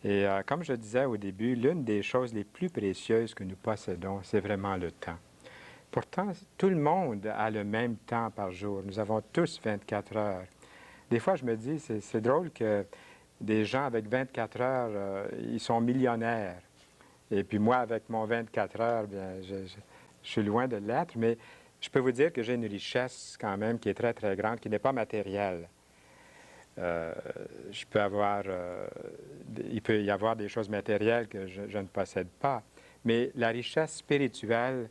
Et comme je disais au début, l'une des choses les plus précieuses que nous possédons, c'est vraiment le temps. Pourtant, tout le monde a le même temps par jour. Nous avons tous 24 heures. Des fois, je me dis, c'est drôle que des gens avec 24 heures, ils sont millionnaires. Et puis moi, avec mon 24 heures, bien, je suis loin de l'être, mais je peux vous dire que j'ai une richesse quand même qui est très, très grande, qui n'est pas matérielle. Euh, je peux avoir, il peut y avoir des choses matérielles que je ne possède pas, mais la richesse spirituelle,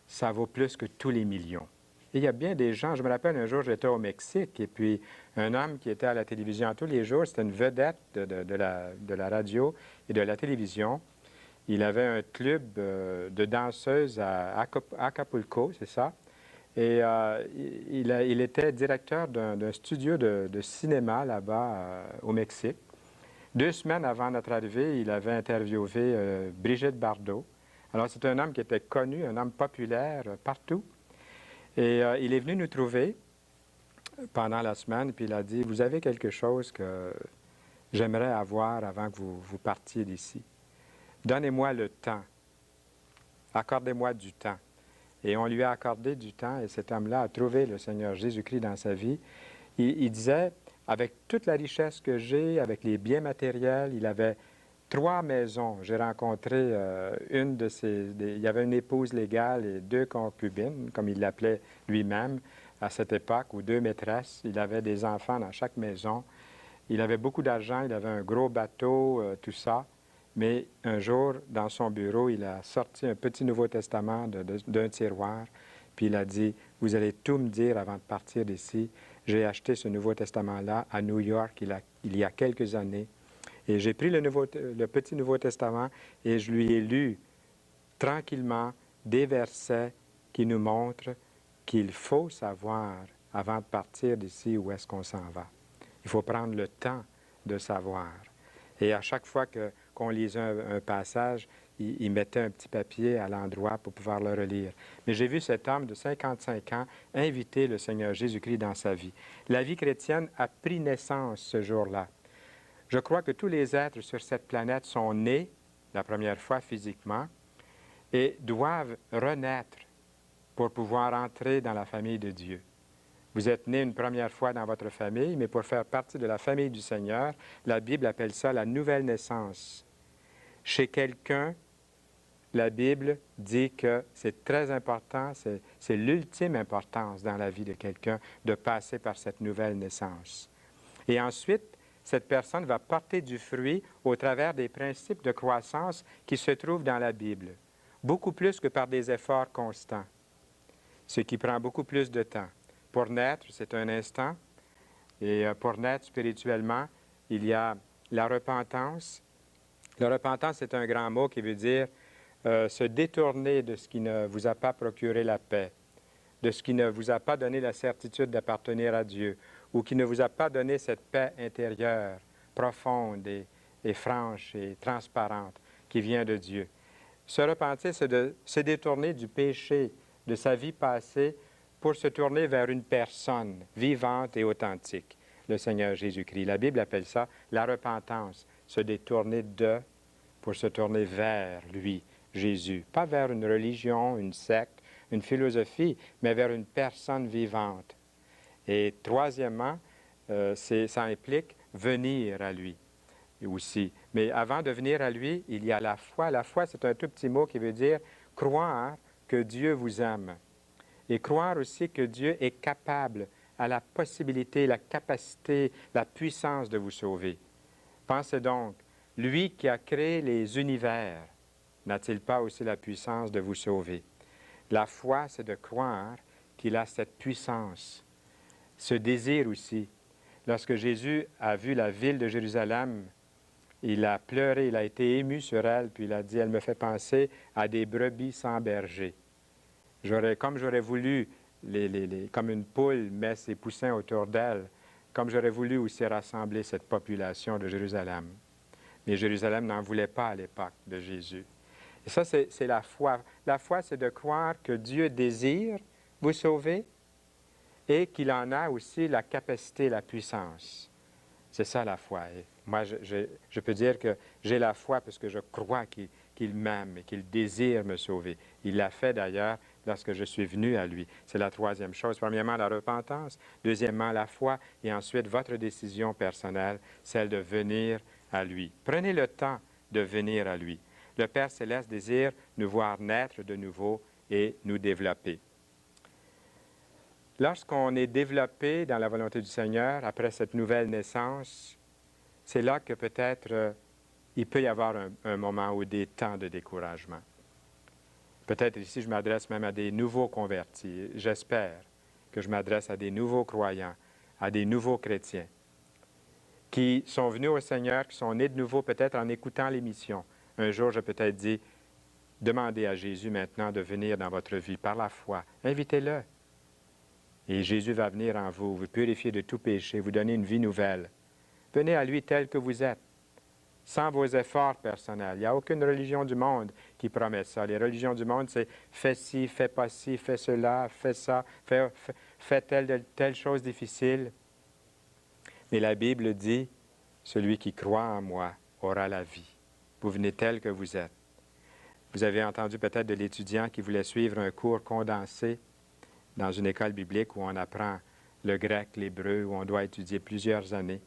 ça vaut plus que tous les millions. Et il y a bien des gens, je me rappelle un jour, j'étais au Mexique, et puis un homme qui était à la télévision tous les jours, c'était une vedette de la radio et de la télévision. Il avait un club de danseuses à Acapulco, c'est ça. Et il était directeur d'un studio de cinéma là-bas au Mexique. 2 semaines avant notre arrivée, il avait interviewé Brigitte Bardot. Alors, c'est un homme qui était connu, un homme populaire partout. Et il est venu nous trouver pendant la semaine, puis il a dit, vous avez quelque chose que j'aimerais avoir avant que vous partiez d'ici. Donnez-moi le temps. Accordez-moi du temps. Et on lui a accordé du temps, et cet homme-là a trouvé le Seigneur Jésus-Christ dans sa vie. Il disait, avec toute la richesse que j'ai, avec les biens matériels, il avait 3 maisons. J'ai rencontré une de ses... il y avait une épouse légale et 2 concubines, comme il l'appelait lui-même à cette époque, ou 2 maîtresses. Il avait des enfants dans chaque maison. Il avait beaucoup d'argent, il avait un gros bateau, tout ça. Mais un jour, dans son bureau, il a sorti un petit Nouveau Testament d'un tiroir, puis il a dit, vous allez tout me dire avant de partir d'ici. J'ai acheté ce Nouveau Testament-là à New York il y a quelques années. Et j'ai pris le petit Nouveau Testament et je lui ai lu tranquillement des versets qui nous montrent qu'il faut savoir avant de partir d'ici où est-ce qu'on s'en va. Il faut prendre le temps de savoir. Et à chaque fois qu'on lisait un passage, il mettait un petit papier à l'endroit pour pouvoir le relire. Mais j'ai vu cet homme de 55 ans inviter le Seigneur Jésus-Christ dans sa vie. La vie chrétienne a pris naissance ce jour-là. Je crois que tous les êtres sur cette planète sont nés, la première fois physiquement, et doivent renaître pour pouvoir entrer dans la famille de Dieu. Vous êtes né une première fois dans votre famille, mais pour faire partie de la famille du Seigneur, la Bible appelle ça la nouvelle naissance. Chez quelqu'un, la Bible dit que c'est très important, c'est l'ultime importance dans la vie de quelqu'un de passer par cette nouvelle naissance. Et ensuite, cette personne va porter du fruit au travers des principes de croissance qui se trouvent dans la Bible, beaucoup plus que par des efforts constants, ce qui prend beaucoup plus de temps. Pour naître, c'est un instant, et pour naître spirituellement, il y a la repentance. La repentance, c'est un grand mot qui veut dire se détourner de ce qui ne vous a pas procuré la paix, de ce qui ne vous a pas donné la certitude d'appartenir à Dieu, ou qui ne vous a pas donné cette paix intérieure, profonde et franche et transparente qui vient de Dieu. Se repentir, c'est de se détourner du péché de sa vie passée pour se tourner vers une personne vivante et authentique, le Seigneur Jésus-Christ. La Bible appelle ça la repentance, se détourner de pour se tourner vers lui, Jésus. Pas vers une religion, une secte, une philosophie, mais vers une personne vivante. Et troisièmement, ça implique venir à lui aussi. Mais avant de venir à lui, il y a la foi. La foi, c'est un tout petit mot qui veut dire croire que Dieu vous aime. Et croire aussi que Dieu est capable, a la possibilité, la capacité, la puissance de vous sauver. Pensez donc, lui qui a créé les univers, n'a-t-il pas aussi la puissance de vous sauver? La foi, c'est de croire qu'il a cette puissance, ce désir aussi. Lorsque Jésus a vu la ville de Jérusalem, il a pleuré, il a été ému sur elle, puis il a dit, elle me fait penser à des brebis sans berger. Comme j'aurais voulu, comme une poule met ses poussins autour d'elle, comme j'aurais voulu aussi rassembler cette population de Jérusalem. Mais Jérusalem n'en voulait pas à l'époque de Jésus. Et ça, c'est la foi. La foi, c'est de croire que Dieu désire vous sauver et qu'il en a aussi la capacité, la puissance. C'est ça la foi. Moi, je peux dire que j'ai la foi parce que je crois qu'il m'aime et qu'il désire me sauver. Il l'a fait d'ailleurs lorsque je suis venu à lui. C'est la troisième chose. Premièrement, la repentance. Deuxièmement, la foi. Et ensuite, votre décision personnelle, celle de venir à lui. Prenez le temps de venir à lui. Le Père céleste désire nous voir naître de nouveau et nous développer. Lorsqu'on est développé dans la volonté du Seigneur, après cette nouvelle naissance, c'est là que peut-être il peut y avoir un moment ou des temps de découragement. Peut-être ici, je m'adresse même à des nouveaux convertis. J'espère que je m'adresse à des nouveaux croyants, à des nouveaux chrétiens qui sont venus au Seigneur, qui sont nés de nouveau peut-être en écoutant l'émission. Un jour, je peut-être dit, demandez à Jésus maintenant de venir dans votre vie par la foi. Invitez-le. Et Jésus va venir en vous, vous purifier de tout péché, vous donner une vie nouvelle. Venez à lui tel que vous êtes, sans vos efforts personnels. Il n'y a aucune religion du monde qui promet ça. Les religions du monde, c'est fais ci, fais pas ci, fais cela, fais ça, fais telle chose difficile. Mais la Bible dit, celui qui croit en moi aura la vie. Vous venez tel que vous êtes. Vous avez entendu peut-être de l'étudiant qui voulait suivre un cours condensé dans une école biblique où on apprend le grec, l'hébreu, où on doit étudier plusieurs années.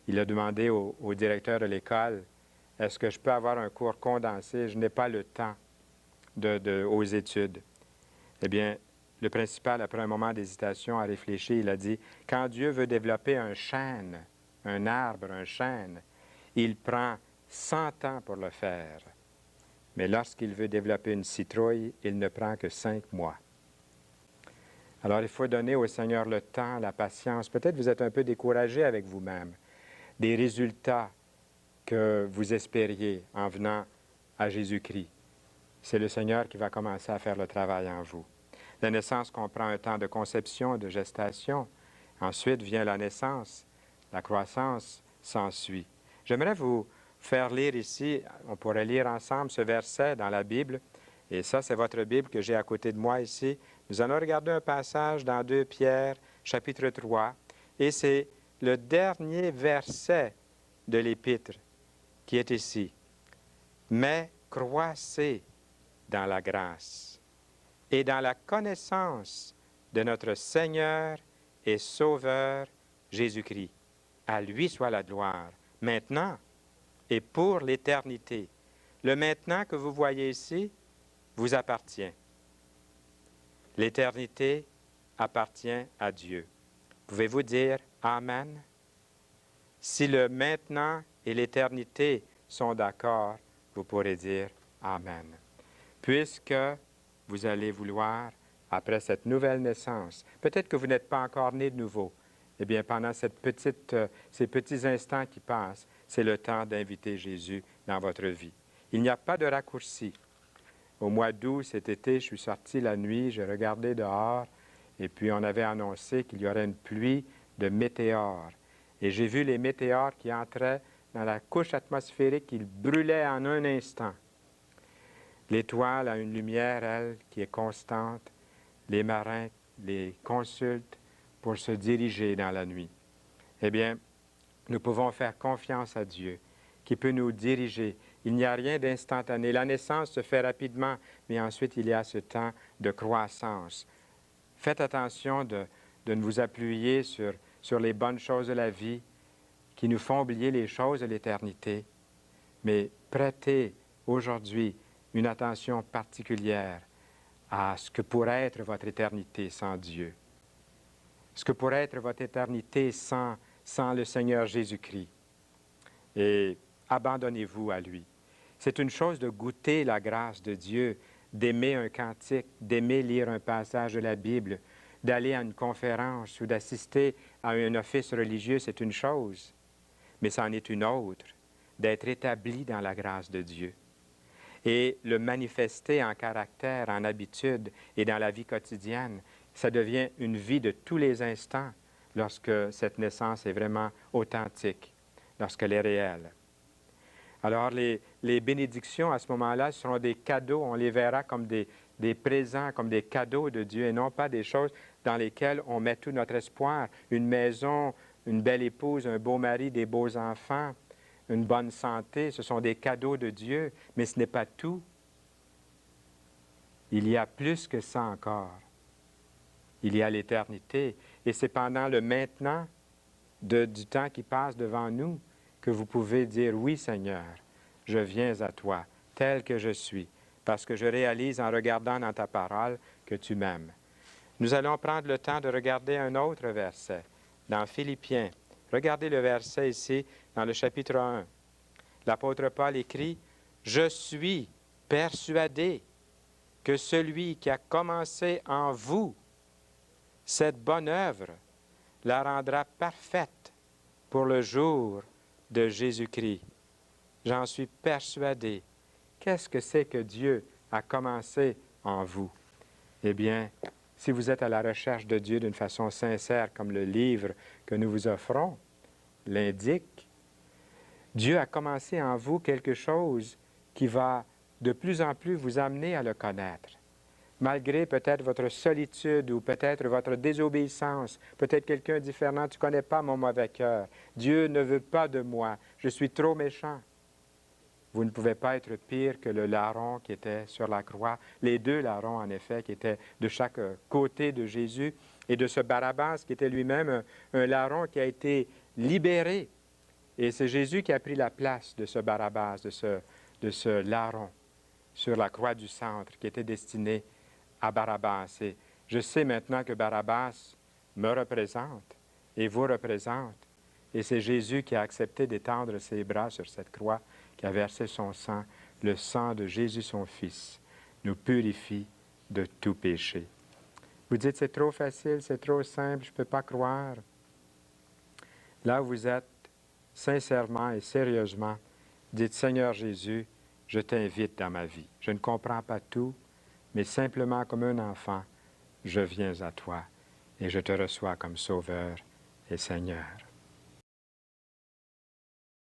Il a demandé au directeur de l'école, « Est-ce que je peux avoir un cours condensé? Je n'ai pas le temps aux études. » Eh bien, le principal, après un moment d'hésitation, a réfléchi. Il a dit, « Quand Dieu veut développer un chêne, un arbre, un chêne, il prend 100 ans pour le faire. Mais lorsqu'il veut développer une citrouille, il ne prend que 5 mois. » Alors, il faut donner au Seigneur le temps, la patience. Peut-être vous êtes un peu découragé avec vous-même des résultats que vous espériez en venant à Jésus-Christ. C'est le Seigneur qui va commencer à faire le travail en vous. La naissance comprend un temps de conception, de gestation. Ensuite vient la naissance. La croissance s'ensuit. J'aimerais vous faire lire ici, on pourrait lire ensemble ce verset dans la Bible. Et ça, c'est votre Bible que j'ai à côté de moi ici. Nous allons regarder un passage dans 2 Pierre, chapitre 3. Et c'est le dernier verset de l'Épître qui est ici. « Mais croissez dans la grâce et dans la connaissance de notre Seigneur et Sauveur Jésus-Christ. À lui soit la gloire, maintenant et pour l'éternité. » Le maintenant que vous voyez ici vous appartient. L'éternité appartient à Dieu. Pouvez-vous dire Amen? Si le maintenant et l'éternité sont d'accord, vous pourrez dire Amen. Puisque vous allez vouloir, après cette nouvelle naissance, peut-être que vous n'êtes pas encore né de nouveau, eh bien, pendant ces petits instants qui passent, c'est le temps d'inviter Jésus dans votre vie. Il n'y a pas de raccourci. Au mois d'août, cet été, je suis sorti la nuit, j'ai regardé dehors, et puis on avait annoncé qu'il y aurait une pluie de météores. Et j'ai vu les météores qui entraient dans la couche atmosphérique, ils brûlaient en un instant. L'étoile a une lumière, elle, qui est constante. Les marins les consultent pour se diriger dans la nuit. Eh bien, nous pouvons faire confiance à Dieu, qui peut nous diriger. Il n'y a rien d'instantané. La naissance se fait rapidement, mais ensuite il y a ce temps de croissance. Faites attention de ne vous appuyer sur les bonnes choses de la vie qui nous font oublier les choses de l'éternité, mais prêtez aujourd'hui une attention particulière à ce que pourrait être votre éternité sans Dieu, ce que pourrait être votre éternité sans le Seigneur Jésus-Christ. Et abandonnez-vous à lui. C'est une chose de goûter la grâce de Dieu, d'aimer un cantique, d'aimer lire un passage de la Bible, d'aller à une conférence ou d'assister à un office religieux, c'est une chose, mais c'en est une autre, d'être établi dans la grâce de Dieu et le manifester en caractère, en habitude et dans la vie quotidienne. Ça devient une vie de tous les instants lorsque cette naissance est vraiment authentique, lorsqu'elle est réelle. Alors, les bénédictions à ce moment-là seront des cadeaux, on les verra comme des présents, comme des cadeaux de Dieu et non pas des choses dans lesquelles on met tout notre espoir. Une maison, une belle épouse, un beau mari, des beaux enfants, une bonne santé, ce sont des cadeaux de Dieu, mais ce n'est pas tout. Il y a plus que ça encore. Il y a l'éternité, et c'est pendant le maintenant du temps qui passe devant nous que vous pouvez dire, oui Seigneur, je viens à toi, tel que je suis, parce que je réalise en regardant dans ta parole que tu m'aimes. Nous allons prendre le temps de regarder un autre verset, dans Philippiens. Regardez le verset ici, dans le chapitre 1. L'apôtre Paul écrit, « Je suis persuadé que celui qui a commencé en vous cette bonne œuvre la rendra parfaite pour le jour de Jésus-Christ. » J'en suis persuadé. Qu'est-ce que c'est que Dieu a commencé en vous? Eh bien, si vous êtes à la recherche de Dieu d'une façon sincère, comme le livre que nous vous offrons l'indique, Dieu a commencé en vous quelque chose qui va de plus en plus vous amener à le connaître. Malgré peut-être votre solitude ou peut-être votre désobéissance, peut-être quelqu'un différent, tu ne connais pas mon mauvais cœur. Dieu ne veut pas de moi, je suis trop méchant. Vous ne pouvez pas être pire que le larron qui était sur la croix, les deux larrons en effet qui étaient de chaque côté de Jésus, et de ce Barabbas qui était lui-même un larron qui a été libéré. Et c'est Jésus qui a pris la place de ce Barabbas, de ce larron sur la croix du centre qui était destiné à Barabbas. Et je sais maintenant que Barabbas me représente et vous représente. Et c'est Jésus qui a accepté d'étendre ses bras sur cette croix, qui a versé son sang. Le sang de Jésus, son Fils, nous purifie de tout péché. Vous dites, c'est trop facile, c'est trop simple, je ne peux pas croire. Là où vous êtes, sincèrement et sérieusement, dites, Seigneur Jésus, je t'invite dans ma vie. Je ne comprends pas tout, mais simplement comme un enfant, je viens à toi et je te reçois comme Sauveur et Seigneur.